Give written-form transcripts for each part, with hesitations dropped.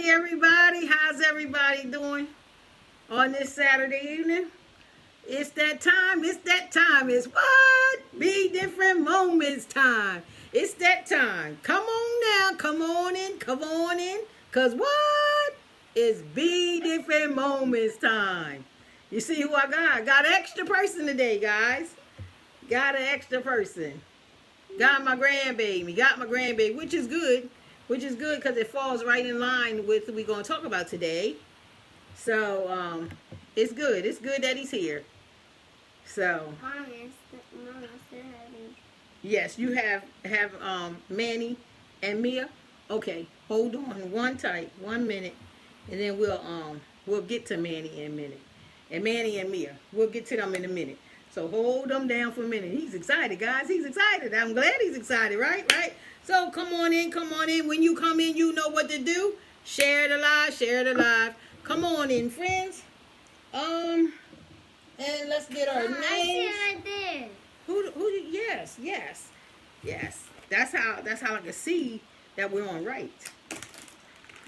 everybody. How's everybody doing on this Saturday evening? It's that time. It's that time. It's what? Be different moments time. It's that time. Come on now. Come on in. Come on in. Because what? It's be different moments time. You see who I got? Got an extra person today, guys. Got an extra person. Got my grandbaby, which is good. Which is good because it falls right in line with what we're going to talk about today. So, it's good. It's good that he's here. So, yes, you have Manny and Mia. Okay, hold on one tight, 1 minute, and then we'll get to Manny in a minute. And Manny and Mia, we'll get to them in a minute. So hold them down for a minute. He's excited, guys. He's excited. I'm glad he's excited, right? Right? So come on in, come on in. When you come in, you know what to do. Share the live, share the live. Come on in, friends. And let's get our names. I see right there. Who? Yes. That's how I can see that we're on right.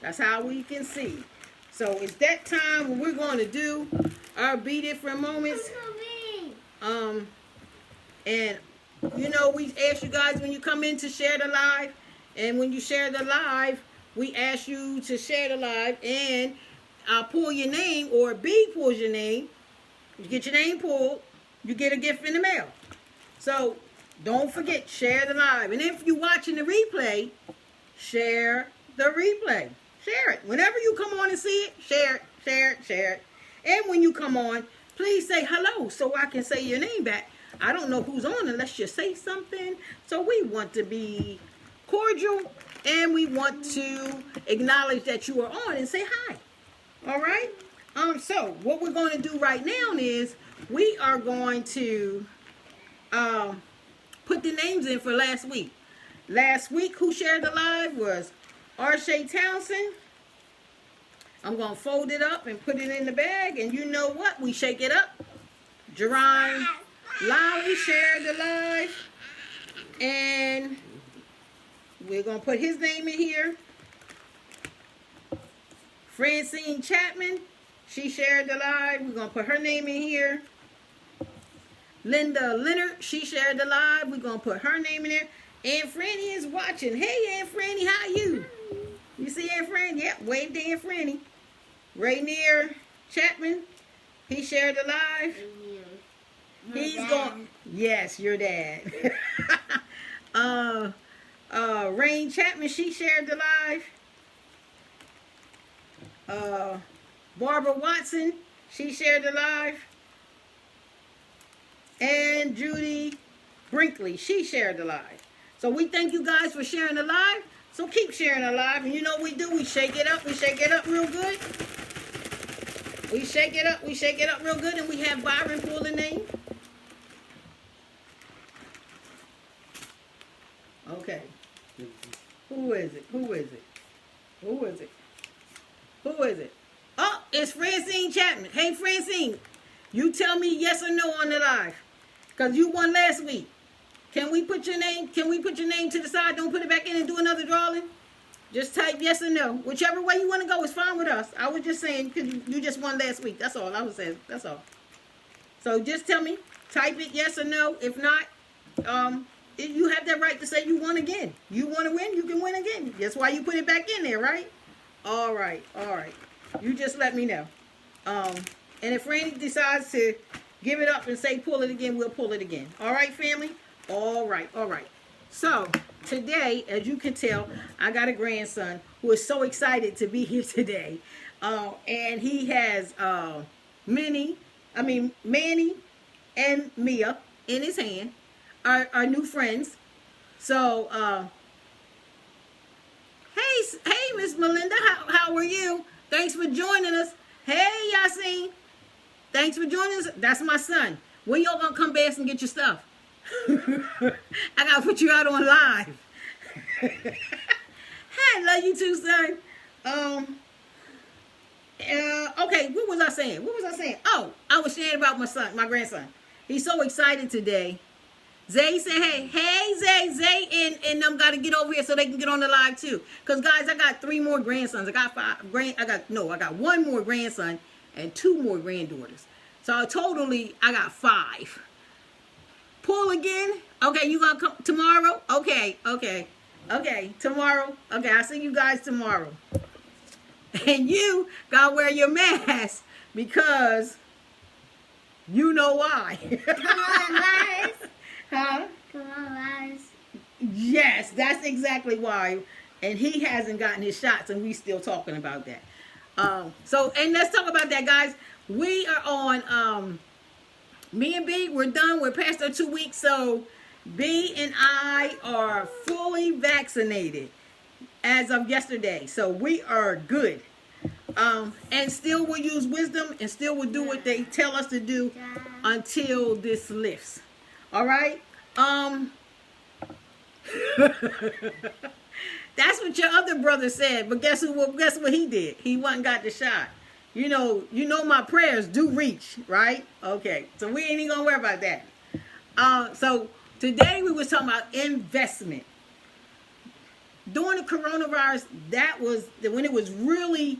That's how we can see. So it's that time when we're going to do our Be Different moments. And you know, we ask you guys when you come in to share the live, and when you share the live, we ask you to share the live, and I'll pull your name, or B pulls your name. You get your name pulled, you get a gift in the mail. So don't forget, share the live. And if you're watching the replay, share the replay. Share it. Whenever you come on and see it, share it, share it, share it. And when you come on, please say hello so I can say your name back. I don't know who's on unless you say something. So we want to be cordial, and we want to acknowledge that you are on and say hi. All right? So what we're going to do right now is we are going to put the names in for last week. Last week, who shared the live was Arshay Townsend. I'm going to fold it up and put it in the bag. And you know what? We shake it up. Jerron Lowry shared the live. And we're going to put his name in here. Francine Chapman, she shared the live. We're going to put her name in here. Linda Leonard, she shared the live. We're going to put her name in there. Aunt Franny is watching. Hey, Aunt Franny, how you? You see Aunt Franny? Yep, wave to Aunt Franny. Rainier Chapman, he shared the live. He's going. Yes, your dad. Rain Chapman, she shared the live. Barbara Watson, she shared the live. And Judy Brinkley, she shared the live. So we thank you guys for sharing the live. So keep sharing the live. And you know what we do? We shake it up. We shake it up real good. We shake it up. We shake it up real good. And we have Byron pull the name. Okay. Who is it? Who is it? Who is it? Who is it? Oh, it's Francine Chapman. Hey, Francine. You tell me yes or no on the live. Because you won last week. Can we put your name? Can we put your name to the side? Don't put it back in and do another drawing. Just type yes or no. Whichever way you want to go is fine with us. I was just saying because you just won last week. That's all I was saying. That's all. So just tell me. Type it yes or no. If not, you have that right to say you won again. You want to win, you can win again. That's why you put it back in there, right? All right. All right. You just let me know. And if Randy decides to give it up and say pull it again, we'll pull it again. All right, family? All right. All right. So today, as you can tell, I got a grandson who is so excited to be here today. And he has Manny and Mia in his hand, our new friends. So, hey, Miss Melinda, how are you? Thanks for joining us. Hey, Yasin, thanks for joining us. That's my son. When y'all gonna come back and get your stuff? I gotta put you out on live. Hi, love you too, son. Okay, what was I saying? Oh, I was saying about my grandson. He's so excited today. Zay said, hey, Zay, and them got to get over here so they can get on the live too. Cause guys, I got 3 more grandsons. I got 1 more grandson and 2 more granddaughters. So totally, I got 5. Pull again. Okay, you gonna come tomorrow? Okay, tomorrow. Okay, I'll see you guys tomorrow. And you gotta wear your mask because you know why. Come on, guys. Huh? Come on, guys. Yes, that's exactly why. And he hasn't gotten his shots, and we still talking about that. And let's talk about that, guys. We are on me and B. We're done. We're past our 2 weeks, so B and I are fully vaccinated as of yesterday. So we are good. And still will use wisdom and still will do what they tell us to do until this lifts. All right? That's what your other brother said, but guess what he did? He went and got the shot. You know my prayers do reach, right? Okay. So we ain't even gonna worry about that. So today we was talking about investment. During the coronavirus, that was when it was really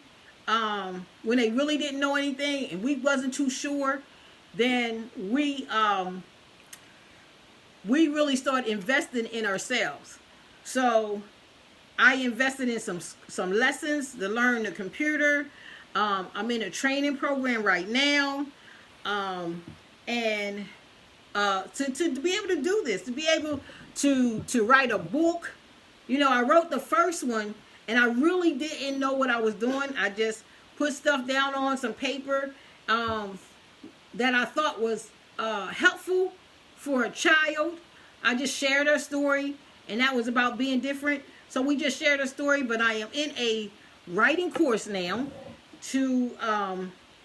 when they really didn't know anything and we wasn't too sure, then we really started investing in ourselves. So I invested in some lessons to learn the computer. I'm in a training program right now, and to be able to do this, to be able to write a book. I wrote the first one, and I really didn't know what I was doing. I just put stuff down on some paper that I thought was helpful for a child. I just shared her story, and that was about being different. So we just shared a story, but I am in a writing course now to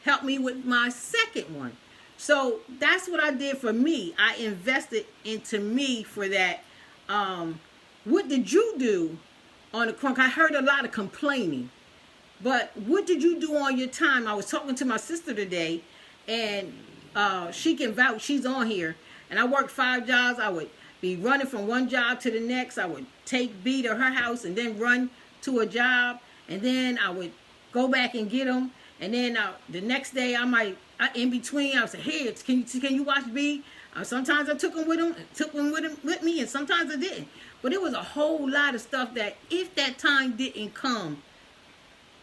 help me with my second one. So that's what I did for me. I invested into me for that. What did you do on the crunk? I heard a lot of complaining, but what did you do on your time? I was talking to my sister today, and she can vouch. She's on here, and I worked 5 jobs. I would be running from one job to the next. I would take B to her house and then run to a job, and then I would go back and get them, and then the next day in between I would say, "Here, can you watch B?" Sometimes I took them with me, and sometimes I didn't. But it was a whole lot of stuff that if that time didn't come,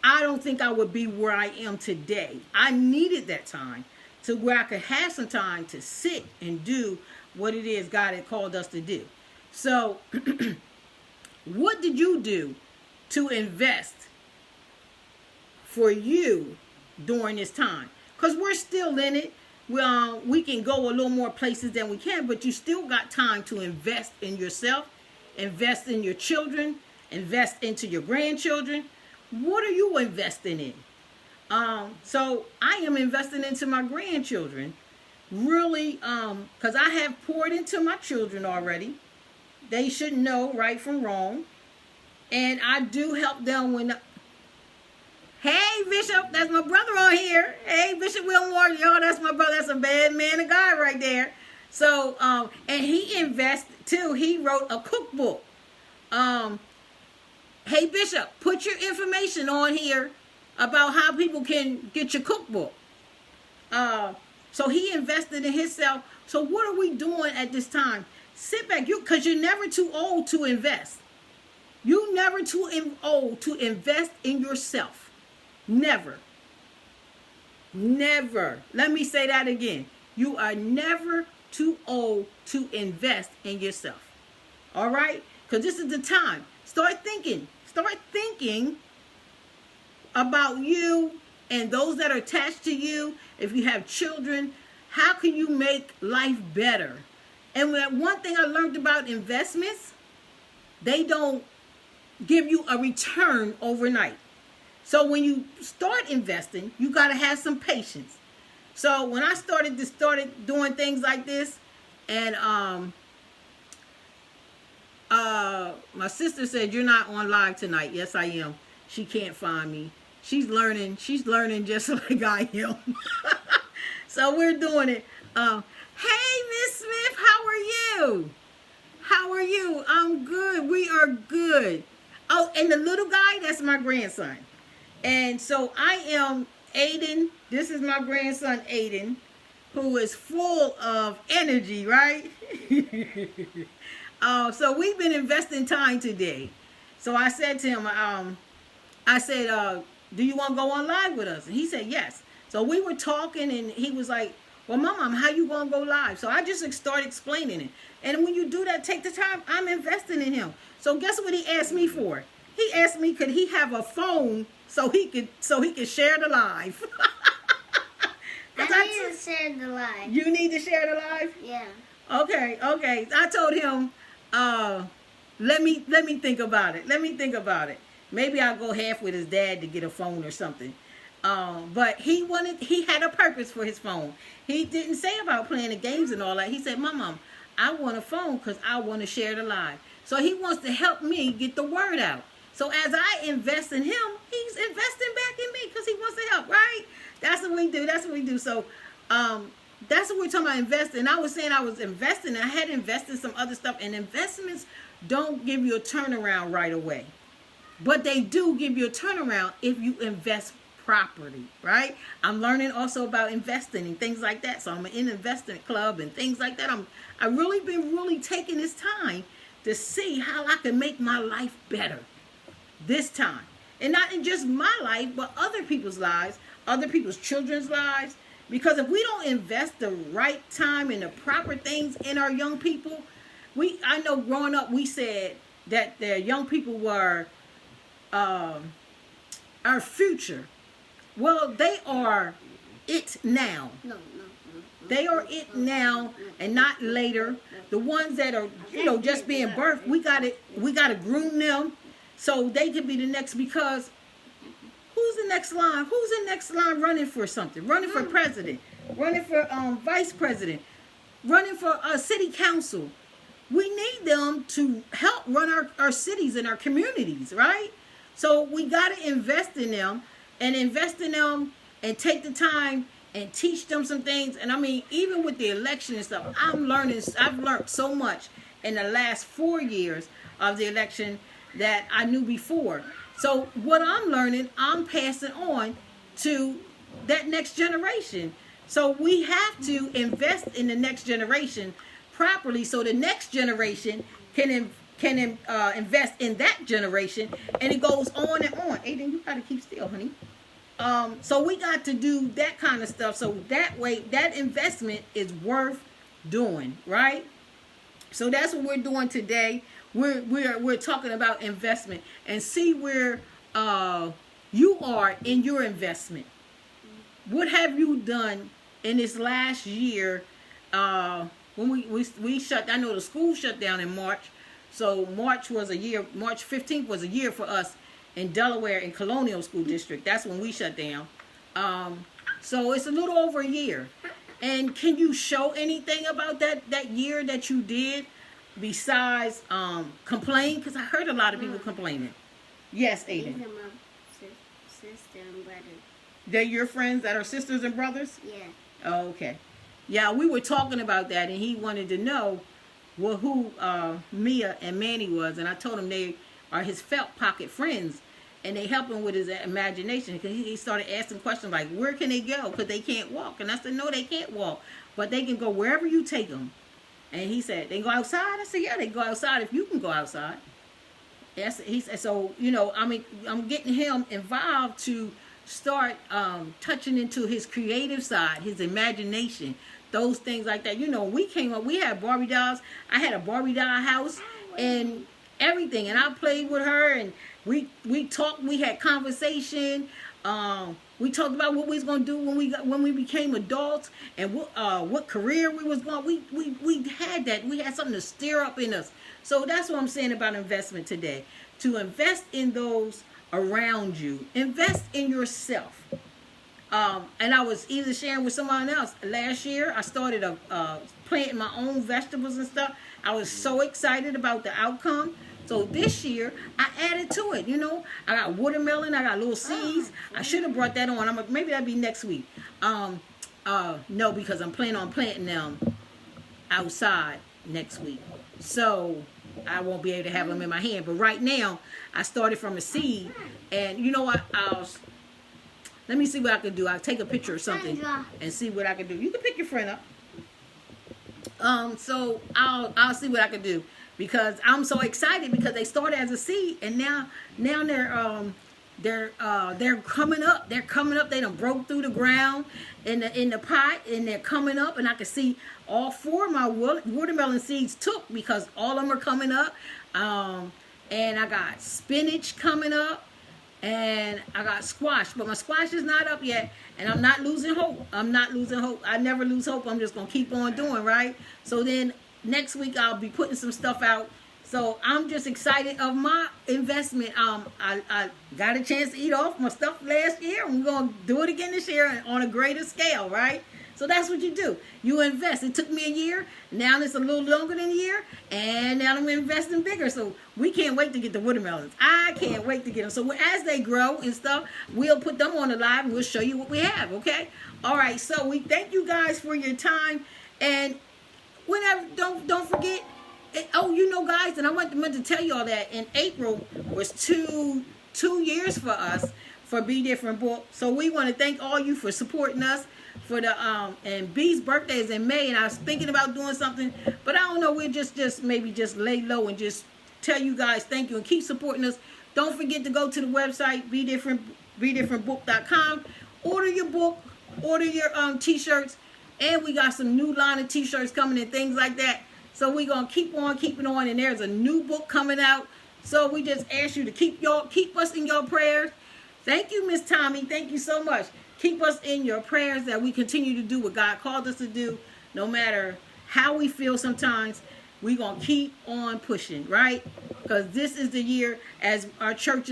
I don't think I would be where I am today. I needed that time to where I could have some time to sit and do what it is God had called us to do. So what did you do to invest for you during this time? Because we're still in it. We can go a little more places than we can, but you still got time to invest in yourself, invest in your children, invest into your grandchildren. What are you investing in? So I am investing into my grandchildren, really, because I have poured into my children already. They should know right from wrong, and I do help them when. Hey, Bishop, that's my brother on here. Hey, Bishop Wilmore, y'all, that's my brother. That's a bad man of God right there. So, and he invests too. He wrote a cookbook. Hey, Bishop, put your information on here about how people can get your cookbook. So he invested in himself. So what are we doing at this time? Sit back, because you're never too old to invest. You're never too old to invest in yourself. Never. Never. Let me say that again. You are never too old to invest in yourself. All right? Because this is the time. Start thinking. Start thinking about you and those that are attached to you. If you have children, how can you make life better? And one thing I learned about investments, they don't give you a return overnight. So when you start investing, you got to have some patience. So when I started doing things like this, and my sister said, "You're not on live tonight." Yes, I am. She can't find me. She's learning just like I am. So we're doing it. Hey, Miss Smith, how are you? How are you? I'm good. We are good. Oh, and the little guy, that's my grandson. And so I am Aiden. This is my grandson, Aiden, who is full of energy, right? So we've been investing time today. So I said to him, I said, do you want to go on live with us? And he said, yes. So we were talking and he was like, well, Mom, how you going to go live? So I just started explaining it. And when you do that, take the time. I'm investing in him. So guess what he asked me for? He asked me, could he have a phone so he could share the live? I need to share the live. You need to share the live? Yeah. Okay. I told him, let me think about it. Maybe I'll go half with his dad to get a phone or something. But he had a purpose for his phone. He didn't say about playing the games and all that. He said, Mom, I want a phone because I want to share the live. So he wants to help me get the word out. So as I invest in him, he's investing back in me because he wants to help, right? That's what we do. So that's what we're talking about, investing. I was saying I was investing. I had invested some other stuff. And investments don't give you a turnaround right away. But they do give you a turnaround if you invest properly, right? I'm learning also about investing and things like that. So I'm in an investment club and things like that. I've really been taking this time to see how I can make my life better this time. And not in just my life, but other people's lives, other people's children's lives. Because if we don't invest the right time and the proper things in our young people, I know growing up we said that the young people were our future. Well, they are it now. No. They are it now and not later. The ones that are, just being birthed, we gotta groom them so they can be the next. Because who's the next line? Who's the next line running for something? Running for president, running for vice president, running for city council. We need them to help run our cities and our communities, right? So we got to invest in them and take the time and teach them some things. And I mean, even with the election and stuff, I've learned so much in the last 4 years of the election that I knew before. So what I'm learning, I'm passing on to that next generation. So we have to invest in the next generation properly so the next generation can invest in that generation, and it goes on and on. Aiden, you gotta keep still, honey. So we got to do that kind of stuff. So that way, that investment is worth doing, right? So that's what we're doing today. We're talking about investment and see where you are in your investment. What have you done in this last year? When we shut, I know the school shut down in March. So March 15th was a year for us in Delaware in Colonial School District. That's when we shut down. So it's a little over a year. And can you show anything about that year that you did besides complain? Because I heard a lot of people complaining. Yes, Aiden. These are my sister and brother. They're your friends that are sisters and brothers? Yeah. Oh, okay. Yeah, we were talking about that, and he wanted to know who Mia and Manny was. And I told him they are his felt pocket friends, and they help him with his imagination. Because he started asking questions like, where can they go? Because they can't walk. And I said, no, they can't walk. But they can go wherever you take them. And he said, they go outside? I said, yeah, they go outside if you can go outside. Yes, he said, so, I'm getting him involved to start touching into his creative side, his imagination, those things like that. We came up, we had Barbie dolls. I had a Barbie doll house and everything. And I played with her, and we talked, we had conversation. We talked about what we was gonna do when we became adults, and what career we was going. We had that. We had something to stir up in us. So that's what I'm saying about investment today. To invest in those around you. Invest in yourself. And I was either sharing with someone else. Last year, I started planting my own vegetables and stuff. I was so excited about the outcome. So this year, I added to it. I got watermelon. I got little seeds. I should have brought that on. Maybe that'd be next week. No, because I'm planning on planting them outside next week. So I won't be able to have them in my hand. But right now, I started from a seed. And you know what? Let me see what I can do. I'll take a picture or something and see what I can do. You can pick your friend up. So I'll see what I can do, because I'm so excited because they started as a seed and now they're coming up. They're coming up. They done broke through the ground in the pot, and they're coming up. And I can see all 4 of my watermelon seeds took, because all of them are coming up. And I got spinach coming up, and I got squash, but my squash is not up yet. And I'm not losing hope. I'm not losing hope. I never lose hope. I'm just gonna keep on doing, right? So then next week I'll be putting some stuff out. So I'm just excited of my investment. I got a chance to eat off my stuff last year, and we're gonna do it again this year on a greater scale, right? So that's what you do. You invest. It took me a year. Now it's a little longer than a year, and now I'm investing bigger. So we can't wait to get the watermelons. I can't wait to get them. So as they grow and stuff, we'll put them on the live, and we'll show you what we have. Okay. All right. So we thank you guys for your time, and whenever don't forget. You know, guys, and I meant to tell you all that in April was two years for us for Be Different Book. So we want to thank all you for supporting us for the and B's birthday is in May, and I was thinking about doing something, but I don't know. We'll just maybe just lay low and just tell you guys thank you and keep supporting us. Don't forget to go to the website bedifferentbook.com. Order your book, order your t-shirts, and we got some new line of t-shirts coming and things like that. So we're going to keep on keeping on, and there's a new book coming out. So we just ask you to keep us in your prayers. Thank you, Miss Tommy. Thank you so much. Keep us in your prayers that we continue to do what God called us to do, no matter how we feel sometimes. We're going to keep on pushing, right? Because this is the year, as our church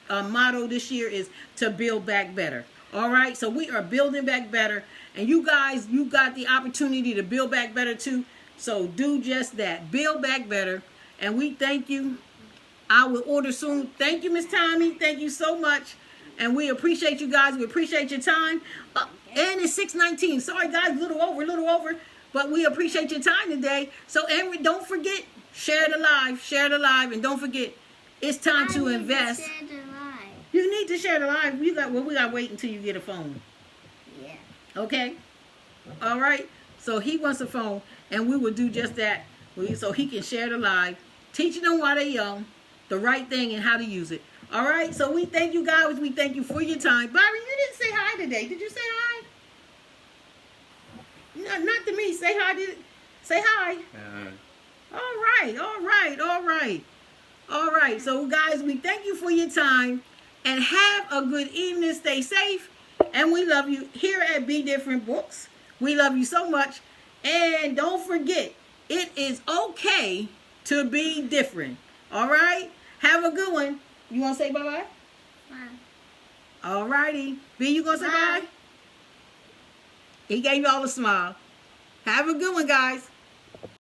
motto this year is to build back better. All right? So we are building back better. And you guys, you got the opportunity to build back better too. So do just that. Build back better. And we thank you. I will order soon. Thank you, Miss Tommy. Thank you so much. And we appreciate you guys. We appreciate your time. And it's 6:19. Sorry, guys. A little over. But we appreciate your time today. So, and don't forget, share the live. And don't forget, it's time to invest. Share the live. You need to share the live. We got to wait until you get a phone. Yeah. Okay? All right? So he wants a phone. And we will do just that, so he can share the live, teaching them while they're young, the right thing and how to use it. All right, so we thank you guys. We thank you for your time. Byron, you didn't say hi today. Did you say hi? No, not to me. Say hi. Say hi. All right. So, guys, we thank you for your time, and have a good evening. Stay safe, and we love you here at Be Different Books. We love you so much. And don't forget, it is okay to be different. All right? Have a good one. You want to say bye-bye? Bye. All righty. B, you going to say bye? He gave you all a smile. Have a good one, guys.